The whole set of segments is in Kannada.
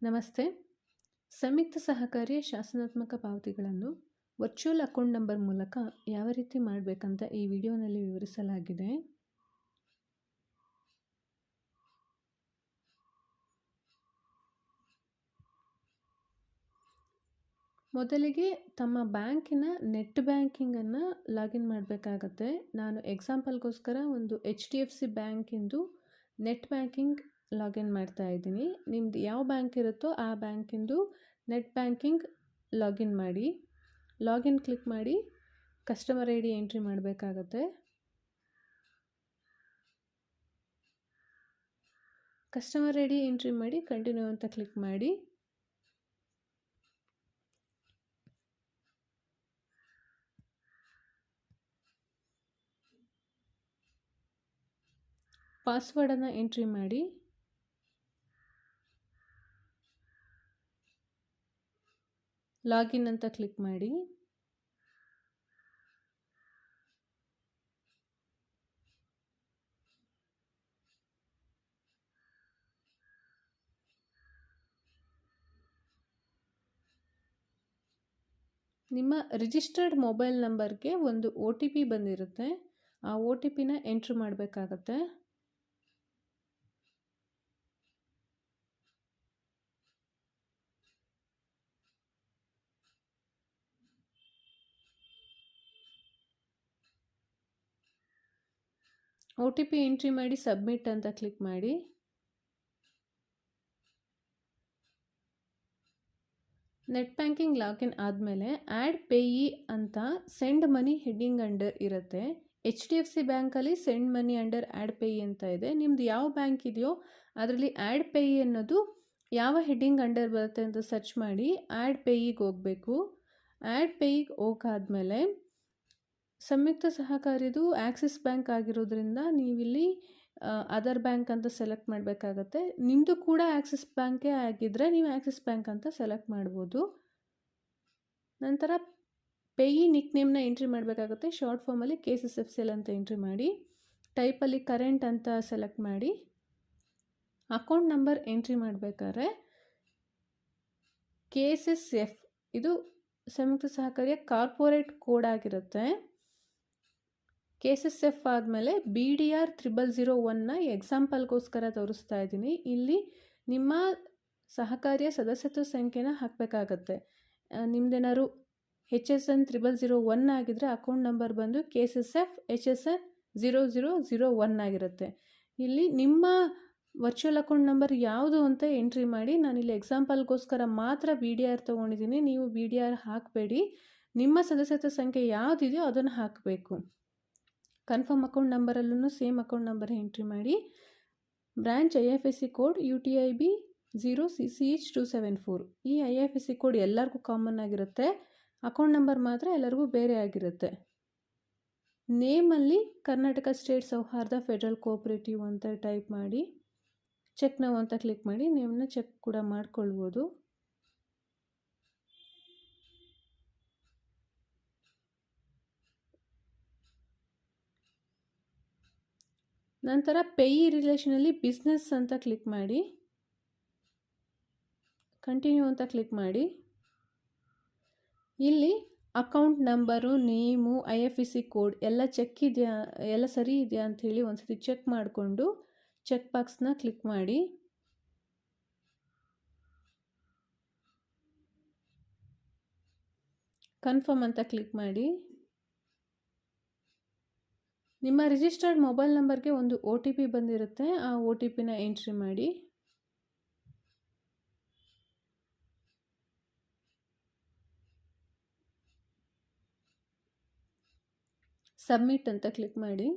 ನಮಸ್ತೆ. ಸಂಯುಕ್ತ ಸಹಕಾರಿ ಶಾಸನಾತ್ಮಕ ಪಾವತಿಗಳನ್ನು ವರ್ಚುವಲ್ ಅಕೌಂಟ್ ನಂಬರ್ ಮೂಲಕ ಯಾವ ರೀತಿ ಮಾಡಬೇಕಂತ ಈ ವಿಡಿಯೋನಲ್ಲಿ ವಿವರಿಸಲಾಗಿದೆ. ಮೊದಲಿಗೆ ತಮ್ಮ ಬ್ಯಾಂಕಿನ ನೆಟ್ ಬ್ಯಾಂಕಿಂಗನ್ನು ಲಾಗಿನ್ ಮಾಡಬೇಕಾಗತ್ತೆ. ನಾನು ಎಕ್ಸಾಂಪಲ್ಗೋಸ್ಕರ ಒಂದು HDFC ಬ್ಯಾಂಕಿಂದು ನೆಟ್ ಬ್ಯಾಂಕಿಂಗ್ ಲಾಗಿನ್ ಮಾಡ್ತಾ ಇದ್ದೀನಿ. ನಿಮ್ದು ಯಾವ ಬ್ಯಾಂಕ್ ಇರುತ್ತೋ ಆ ಬ್ಯಾಂಕಿಂದು ನೆಟ್ ಬ್ಯಾಂಕಿಂಗ್ ಲಾಗಿನ್ ಮಾಡಿ. ಲಾಗಿನ್ ಕ್ಲಿಕ್ ಮಾಡಿ ಕಸ್ಟಮರ್ ID ಎಂಟ್ರಿ ಮಾಡಬೇಕಾಗತ್ತೆ. ಕಸ್ಟಮರ್ ID ಎಂಟ್ರಿ ಮಾಡಿ ಕಂಟಿನ್ಯೂ ಅಂತ ಕ್ಲಿಕ್ ಮಾಡಿ. ಪಾಸ್ವರ್ಡನ್ನು ಎಂಟ್ರಿ ಮಾಡಿ. ಲಾಗಿನ್ ಅಂತ ಕ್ಲಿಕ್ ಮಾಡಿ. ನಿಮ್ಮ ರಿಜಿಸ್ಟರ್ಡ್ ಮೊಬೈಲ್ ನಂಬರ್ಗೆ ಒಂದು OTP ಬಂದಿರುತ್ತೆ. ಆ OTPನ ಎಂಟ್ರಿ ಮಾಡಬೇಕಾಗತ್ತೆ. OTP ಎಂಟ್ರಿ ಮಾಡಿ ಸಬ್ಮಿಟ್ ಅಂತ ಕ್ಲಿಕ್ ಮಾಡಿ. ನೆಟ್ ಬ್ಯಾಂಕಿಂಗ್ ಲಾಗಿನ್ ಆದಮೇಲೆ ಆ್ಯಡ್ ಪೇಯಿ ಅಂತ ಸೆಂಡ್ ಮನಿ ಹೆಡ್ಡಿಂಗ್ ಅಂಡರ್ ಇರುತ್ತೆ. HDFC ಬ್ಯಾಂಕಲ್ಲಿ send money under add Peyi ಅಂತ ಇದೆ. ನಿಮ್ಮದು ಯಾವ ಬ್ಯಾಂಕ್ ಇದೆಯೋ ಅದರಲ್ಲಿ ಆ್ಯಡ್ ಪೇಯಿ ಅನ್ನೋದು ಯಾವ ಹೆಡ್ಡಿಂಗ್ ಅಂಡರ್ ಬರುತ್ತೆ ಅಂತ ಸರ್ಚ್ ಮಾಡಿ ಆ್ಯಡ್ ಪೇಯಿಗೆ ಹೋಗಬೇಕು. ಆ್ಯಡ್ ಪೇಯಿಗೆ ಹೋಗಾದ್ಮೇಲೆ ಸಂಯುಕ್ತ ಸಹಕಾರಿದು ಆಕ್ಸಿಸ್ ಬ್ಯಾಂಕ್ ಆಗಿರೋದ್ರಿಂದ ನೀವಿಲ್ಲಿ ಅದರ್ ಬ್ಯಾಂಕ್ ಅಂತ ಸೆಲೆಕ್ಟ್ ಮಾಡಬೇಕಾಗತ್ತೆ. ನಿಮ್ಮದು ಕೂಡ ಆಕ್ಸಿಸ್ ಬ್ಯಾಂಕೇ ಆಗಿದ್ದರೆ ನೀವು ಆಕ್ಸಿಸ್ ಬ್ಯಾಂಕ್ ಅಂತ ಸೆಲೆಕ್ಟ್ ಮಾಡ್ಬೋದು. ನಂತರ ಪೇಯಿ ನಿಕ್ ನೇಮ್ನ ಎಂಟ್ರಿ ಮಾಡಬೇಕಾಗುತ್ತೆ. ಶಾರ್ಟ್ ಫಾರ್ಮಲ್ಲಿ KCSFCL ಅಂತ ಎಂಟ್ರಿ ಮಾಡಿ. ಟೈಪಲ್ಲಿ ಕರೆಂಟ್ ಅಂತ ಸೆಲೆಕ್ಟ್ ಮಾಡಿ. ಅಕೌಂಟ್ ನಂಬರ್ ಎಂಟ್ರಿ ಮಾಡಬೇಕಾದ್ರೆ KSSF ಇದು ಸಂಯುಕ್ತ ಸಹಕಾರಿಯ ಕಾರ್ಪೊರೇಟ್ ಕೋಡ್ ಆಗಿರುತ್ತೆ. KSSF ಆದಮೇಲೆ BDR 0001ನ ಎಕ್ಸಾಂಪಲ್ಗೋಸ್ಕರ ತೋರಿಸ್ತಾ ಇದ್ದೀನಿ. ಇಲ್ಲಿ ನಿಮ್ಮ ಸಹಕಾರಿಯ ಸದಸ್ಯತ್ವ ಸಂಖ್ಯೆನ ಹಾಕಬೇಕಾಗತ್ತೆ. ನಿಮ್ದೇನಾದ್ರು HSN 0001 ಆಗಿದ್ದರೆ ಅಕೌಂಟ್ ನಂಬರ್ ಬಂದು KSSF HSN 0001 ಆಗಿರುತ್ತೆ. ಇಲ್ಲಿ ನಿಮ್ಮ ವರ್ಚುವಲ್ ಅಕೌಂಟ್ ನಂಬರ್ ಯಾವುದು ಅಂತ ಎಂಟ್ರಿ ಮಾಡಿ. ನಾನಿಲ್ಲಿ ಎಕ್ಸಾಂಪಲ್ಗೋಸ್ಕರ ಮಾತ್ರ BDR ತೊಗೊಂಡಿದ್ದೀನಿ. ನೀವು BDR ಹಾಕಬೇಡಿ. ನಿಮ್ಮ ಸದಸ್ಯತ್ವ ಸಂಖ್ಯೆ ಯಾವುದಿದೆಯೋ ಅದನ್ನು ಹಾಕಬೇಕು. ಕನ್ಫರ್ಮ್ ಅಕೌಂಟ್ ನಂಬರಲ್ಲೂ ಸೇಮ್ ಅಕೌಂಟ್ ನಂಬರ್ ಎಂಟ್ರಿ ಮಾಡಿ. Branch IFSC code UTIB 0CCH 274. ಈ IFSC ಕೋಡ್ ಎಲ್ಲರಿಗೂ ಕಾಮನ್ ಆಗಿರುತ್ತೆ. ಅಕೌಂಟ್ ನಂಬರ್ ಮಾತ್ರ ಎಲ್ಲರಿಗೂ ಬೇರೆ ಆಗಿರುತ್ತೆ. ನೇಮಲ್ಲಿ Karnataka state Souharda federal cooperative ಅಂತ ಟೈಪ್ ಮಾಡಿ ಚೆಕ್ ನಾವು ಅಂತ ಕ್ಲಿಕ್ ಮಾಡಿ ನೇಮ್ನ ಚೆಕ್ ಕೂಡ ಮಾಡ್ಕೊಳ್ಬೋದು. ನಂತರ ಪೇಯಿ ರಿಲೇಷನಲ್ಲಿ ಬಿಸ್ನೆಸ್ ಅಂತ ಕ್ಲಿಕ್ ಮಾಡಿ ಕಂಟಿನ್ಯೂ ಅಂತ ಕ್ಲಿಕ್ ಮಾಡಿ. ಇಲ್ಲಿ account number, name, IFSC code ಎಲ್ಲ ಚೆಕ್ ಇದೆಯಾ, ಎಲ್ಲ ಸರಿ ಇದೆಯಾ ಅಂಥೇಳಿ ಒಂದ್ಸತಿ ಚೆಕ್ ಮಾಡಿಕೊಂಡು ಚೆಕ್ ಬಾಕ್ಸ್ನ ಕ್ಲಿಕ್ ಮಾಡಿ. ಕನ್ಫರ್ಮ್ ಅಂತ ಕ್ಲಿಕ್ ಮಾಡಿ. ನಿಮ್ಮ ರಿಜಿಸ್ಟರ್ಡ್ ಮೊಬೈಲ್ ನಂಬರ್ಗೆ ಒಂದು OTP ಬಂದಿರುತ್ತೆ. ಆ OTPನ ಎಂಟ್ರಿ ಮಾಡಿ. ಸಬ್ಮಿಟ್ ಅಂತ ಕ್ಲಿಕ್ ಮಾಡಿ.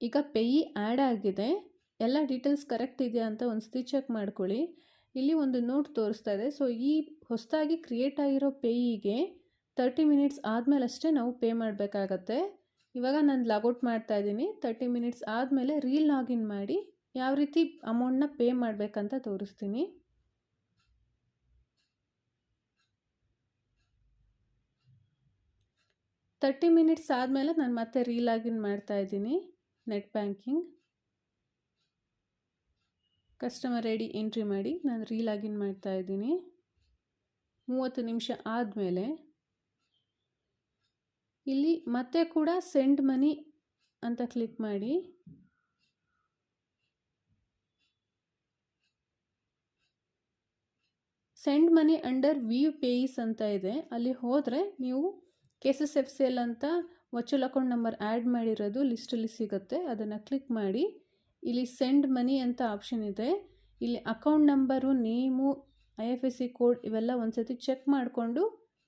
ಈಗ ಪೇಯಿ ಆ್ಯಡ್ ಆಗಿದೆ. ಎಲ್ಲ ಡೀಟೇಲ್ಸ್ ಕರೆಕ್ಟ್ ಇದೆಯಾ ಅಂತ ಒಂದ್ಸತಿ ಚೆಕ್ ಮಾಡ್ಕೊಳ್ಳಿ. ಇಲ್ಲಿ ಒಂದು ನೋಟ್ ತೋರಿಸ್ತಾ ಇದೆ. ಸೊ ಈ ಹೊಸದಾಗಿ ಕ್ರಿಯೇಟ್ ಆಗಿರೋ ಪೇಯಿಗೆ 30 ಮಿನಿಟ್ಸ್ ಆದಮೇಲೆ ಅಷ್ಟೇ ನಾವು ಪೇ ಮಾಡಬೇಕಾಗತ್ತೆ. ಇವಾಗ ನಾನು ಲಾಗೌಟ್ ಮಾಡ್ತಾ ಇದ್ದೀನಿ. 30 ಮಿನಿಟ್ಸ್ ಆದಮೇಲೆ ಲಾಗಿನ್ ಮಾಡಿ ಯಾವ ರೀತಿ ಅಮೌಂಟ್ನ ಪೇ ಮಾಡಬೇಕಂತ ತೋರಿಸ್ತೀನಿ. ತರ್ಟಿ ಮಿನಿಟ್ಸ್ ಆದಮೇಲೆ ನಾನು ಮತ್ತೆ ಲಾಗಿನ್ ಮಾಡ್ತಾ ಇದ್ದೀನಿ net banking. Customer I D entry ಮಾಡಿ ನಾನು ರೀಲಾಗಿನ್ ಮಾಡ್ತಾ ಇದ್ದೀನಿ. 30 ನಿಮಿಷ ಆದಮೇಲೆ ಇಲ್ಲಿ ಮತ್ತೆ ಕೂಡ ಸೆಂಡ್ ಮನಿ ಅಂತ ಕ್ಲಿಕ್ ಮಾಡಿ send money under view pieces ಅಂತ ಇದೆ. ಅಲ್ಲಿ ಹೋದರೆ ನೀವು KSSFCL ಅಂತ ವರ್ಚುವಲ್ ಅಕೌಂಟ್ ನಂಬರ್ ಆ್ಯಡ್ ಮಾಡಿರೋದು ಲಿಸ್ಟಲ್ಲಿ ಸಿಗುತ್ತೆ. ಅದನ್ನು ಕ್ಲಿಕ್ ಮಾಡಿ ಇಲ್ಲಿ ಸೆಂಡ್ ಮನಿ ಅಂತ ಆಪ್ಷನ್ ಇದೆ. ಇಲ್ಲಿ account number, name, IFSC code ಇವೆಲ್ಲ ಒಂದು ಸತಿ ಚೆಕ್ ಮಾಡಿಕೊಂಡು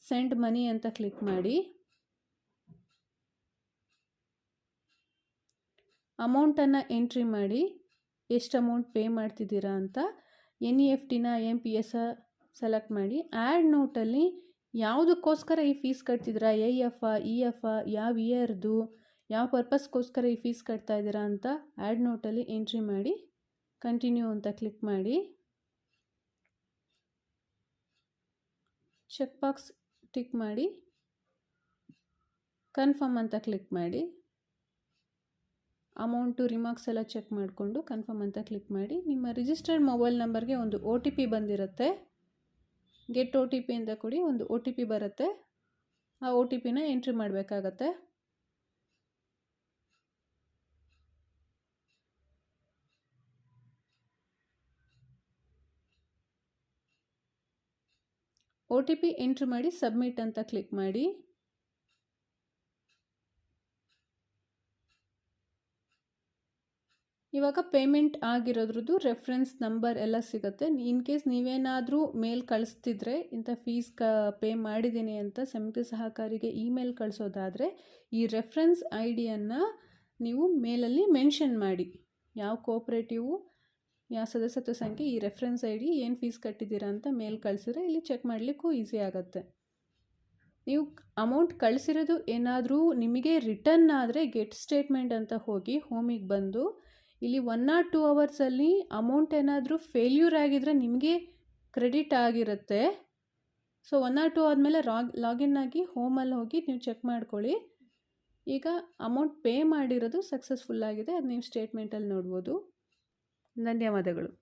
ಸೆಂಡ್ ಮನಿ ಅಂತ ಕ್ಲಿಕ್ ಮಾಡಿ ಅಮೌಂಟನ್ನು ಎಂಟ್ರಿ ಮಾಡಿ ಎಷ್ಟು ಅಮೌಂಟ್ ಪೇ ಮಾಡ್ತಿದ್ದೀರಾ ಅಂತ. NEFTನ IMPS ಸೆಲೆಕ್ಟ್ ಮಾಡಿ ಆ್ಯಡ್ ನೋಟಲ್ಲಿ ಯಾವುದಕ್ಕೋಸ್ಕರ ಈ ಫೀಸ್ ಕಟ್ತಿದ್ದೀರಾ, AF, EF, ಯಾವ ಇಯರ್ದು, ಯಾವ ಪರ್ಪಸ್ಗೋಸ್ಕರ ಈ ಫೀಸ್ ಕಟ್ತಾ ಇದ್ದೀರಾ ಅಂತ ಆ್ಯಡ್ ನೋಟಲ್ಲಿ ಎಂಟ್ರಿ ಮಾಡಿ ಕಂಟಿನ್ಯೂ ಅಂತ ಕ್ಲಿಕ್ ಮಾಡಿ ಚೆಕ್ ಬಾಕ್ಸ್ ಟಿಕ್ ಮಾಡಿ ಕನ್ಫರ್ಮ್ ಅಂತ ಕ್ಲಿಕ್ ಮಾಡಿ ಅಮೌಂಟು ರಿಮಾರ್ಕ್ಸ್ ಎಲ್ಲ ಚೆಕ್ ಮಾಡಿಕೊಂಡು ಕನ್ಫರ್ಮ್ ಅಂತ ಕ್ಲಿಕ್ ಮಾಡಿ. ನಿಮ್ಮ ರಿಜಿಸ್ಟರ್ಡ್ ಮೊಬೈಲ್ ನಂಬರ್ಗೆ ಒಂದು OTP ಬಂದಿರುತ್ತೆ. ಗೆಟ್ OTP ಅಂತ ಕೊಡಿ, ಒಂದು OTP ಬರುತ್ತೆ. ಆ OTPನ ಎಂಟ್ರಿ ಮಾಡಬೇಕಾಗತ್ತೆ. OTP ಎಂಟ್ರಿ ಮಾಡಿ ಸಬ್ಮಿಟ್ ಅಂತ ಕ್ಲಿಕ್ ಮಾಡಿ. ಇವಾಗ ಪೇಮೆಂಟ್ ಆಗಿರೋದ್ರದ್ದು ರೆಫರೆನ್ಸ್ ನಂಬರ್ ಎಲ್ಲ ಸಿಗುತ್ತೆ. ಇನ್ ಕೇಸ್ ನೀವೇನಾದರೂ ಮೇಲ್ ಕಳಿಸ್ತಿದ್ರೆ ಇಂಥ ಫೀಸ್ ಪೇ ಮಾಡಿದ್ದೀನಿ ಅಂತ ಸಮಿತಿ ಸಹಕಾರಿಗೆ ಇಮೇಲ್ ಕಳಿಸೋದಾದರೆ ಈ ರೆಫರೆನ್ಸ್ ID-ಯನ್ನು ನೀವು ಮೇಲಲ್ಲಿ ಮೆನ್ಷನ್ ಮಾಡಿ. ಯಾವ ಕೋಆಪ್ರೇಟಿವು, ಯಾವ ಸದಸ್ಯತ್ವ ಸಂಖ್ಯೆ, ಈ ರೆಫರೆನ್ಸ್ ID ಏನು ಫೀಸ್ ಕಟ್ಟಿದ್ದೀರಾ ಅಂತ ಮೇಲ್ ಕಳಿಸಿದ್ರೆ ಇಲ್ಲಿ ಚೆಕ್ ಮಾಡಲಿಕ್ಕೂ ಈಸಿ ಆಗುತ್ತೆ. ನೀವು ಅಮೌಂಟ್ ಕಳಿಸಿರೋದು ಏನಾದರೂ ನಿಮಗೆ ರಿಟರ್ನ್ ಆದರೆ ಗೆಟ್ ಸ್ಟೇಟ್ಮೆಂಟ್ ಅಂತ ಹೋಗಿ ಹೋಮಿಗೆ ಬಂದು ಇಲ್ಲಿ 1 or 2 ಅವರ್ಸಲ್ಲಿ ಅಮೌಂಟ್ ಏನಾದರೂ ಫೇಲ್ಯೂರ್ ಆಗಿದರೆ ನಿಮಗೆ ಕ್ರೆಡಿಟ್ ಆಗಿರುತ್ತೆ. ಸೊ 1 or 2 ಆದಮೇಲೆ ಲಾಗಿನ್ ಆಗಿ ಹೋಮಲ್ಲಿ ಹೋಗಿ ನೀವು ಚೆಕ್ ಮಾಡ್ಕೊಳ್ಳಿ. ಈಗ ಅಮೌಂಟ್ ಪೇ ಮಾಡಿರೋದು ಸಕ್ಸಸ್ಫುಲ್ ಆಗಿದೆ, ಅದು ನೀವು ಸ್ಟೇಟ್ಮೆಂಟಲ್ಲಿ ನೋಡ್ಬೋದು. ಧನ್ಯವಾದಗಳು.